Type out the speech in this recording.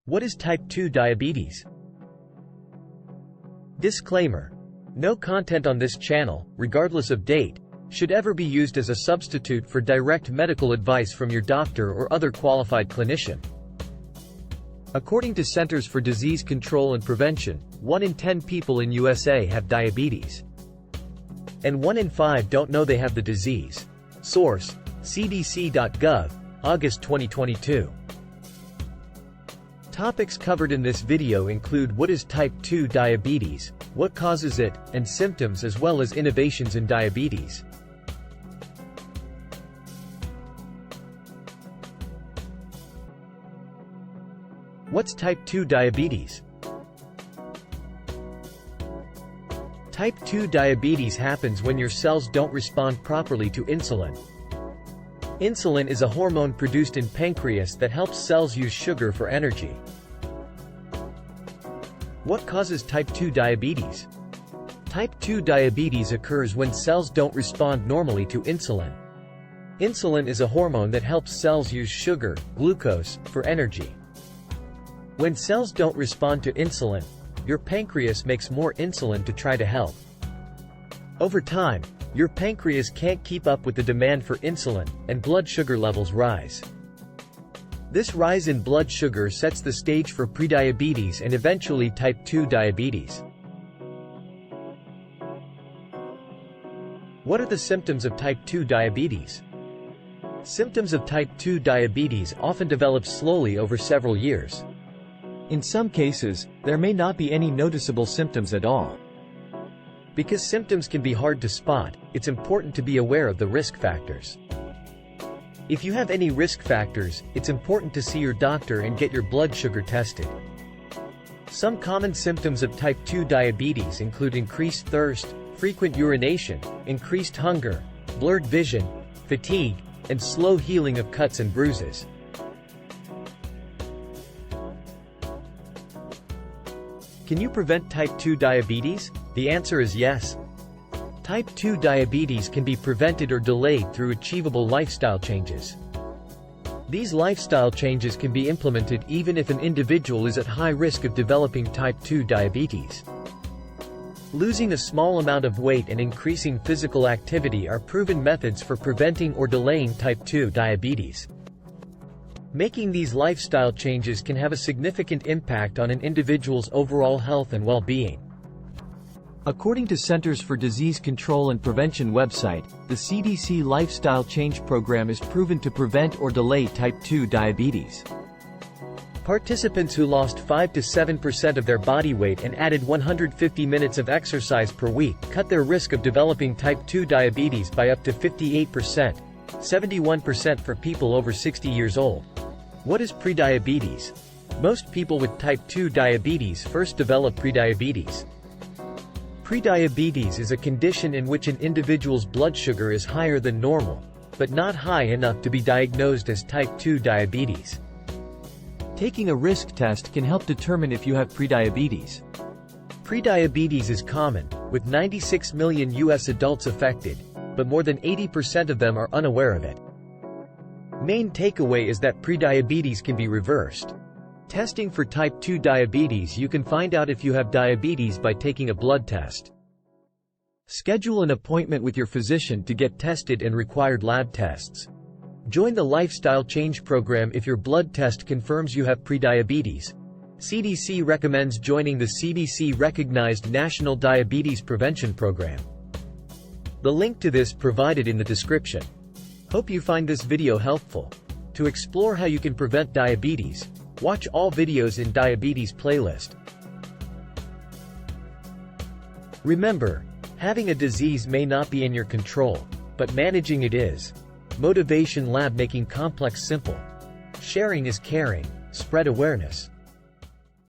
What is type 2 diabetes? Disclaimer: no content on this channel, regardless of date, should ever be used as a substitute for direct medical advice from your doctor or other qualified clinician. According to Centers for Disease Control and Prevention, 1 in 10 people in USA have diabetes. And 1 in 5 don't know they have the disease. Source: cdc.gov, August 2022. Topics covered in this video include what is type 2 diabetes, what causes it, and symptoms, as well as innovations in diabetes. What's type 2 diabetes? Type 2 diabetes happens when your cells don't respond properly to insulin. Insulin is a hormone produced in pancreas that helps cells use sugar for energy. What causes type 2 diabetes? Type 2 diabetes occurs when cells don't respond normally to insulin. Insulin is a hormone that helps cells use sugar, glucose, for energy. When cells don't respond to insulin, your pancreas makes more insulin to try to help. Over time, your pancreas can't keep up with the demand for insulin, and blood sugar levels rise. This rise in blood sugar sets the stage for prediabetes and eventually type 2 diabetes. What are the symptoms of type 2 diabetes? Symptoms of type 2 diabetes often develop slowly over several years. In some cases, there may not be any noticeable symptoms at all. Because symptoms can be hard to spot, it's important to be aware of the risk factors. If you have any risk factors, it's important to see your doctor and get your blood sugar tested. Some common symptoms of type 2 diabetes include increased thirst, frequent urination, increased hunger, blurred vision, fatigue, and slow healing of cuts and bruises. Can you prevent type 2 diabetes? The answer is yes. Type 2 diabetes can be prevented or delayed through achievable lifestyle changes. These lifestyle changes can be implemented even if an individual is at high risk of developing type 2 diabetes. Losing a small amount of weight and increasing physical activity are proven methods for preventing or delaying type 2 diabetes. Making these lifestyle changes can have a significant impact on an individual's overall health and well-being. According to Centers for Disease Control and Prevention website, the CDC Lifestyle Change Program is proven to prevent or delay type 2 diabetes. Participants who lost 5 to 7% of their body weight and added 150 minutes of exercise per week cut their risk of developing type 2 diabetes by up to 58%, 71% for people over 60 years old. What is prediabetes? Most people with type 2 diabetes first develop prediabetes. Prediabetes is a condition in which an individual's blood sugar is higher than normal, but not high enough to be diagnosed as type 2 diabetes. Taking a risk test can help determine if you have prediabetes. Prediabetes is common, with 96 million U.S. adults affected, but more than 80% of them are unaware of it. Main takeaway is that prediabetes can be reversed. Testing for type 2 diabetes: you can find out if you have diabetes by taking a blood test. Schedule an appointment with your physician to get tested and required lab tests. Join the Lifestyle Change Program if your blood test confirms you have prediabetes. CDC recommends joining the CDC-recognized National Diabetes Prevention Program. The link to this provided in the description. Hope you find this video helpful. To explore how you can prevent diabetes, watch all videos in Diabetes playlist. Remember, having a disease may not be in your control, but managing it is. MotivationLab, making complex simple. Sharing is caring. Spread awareness.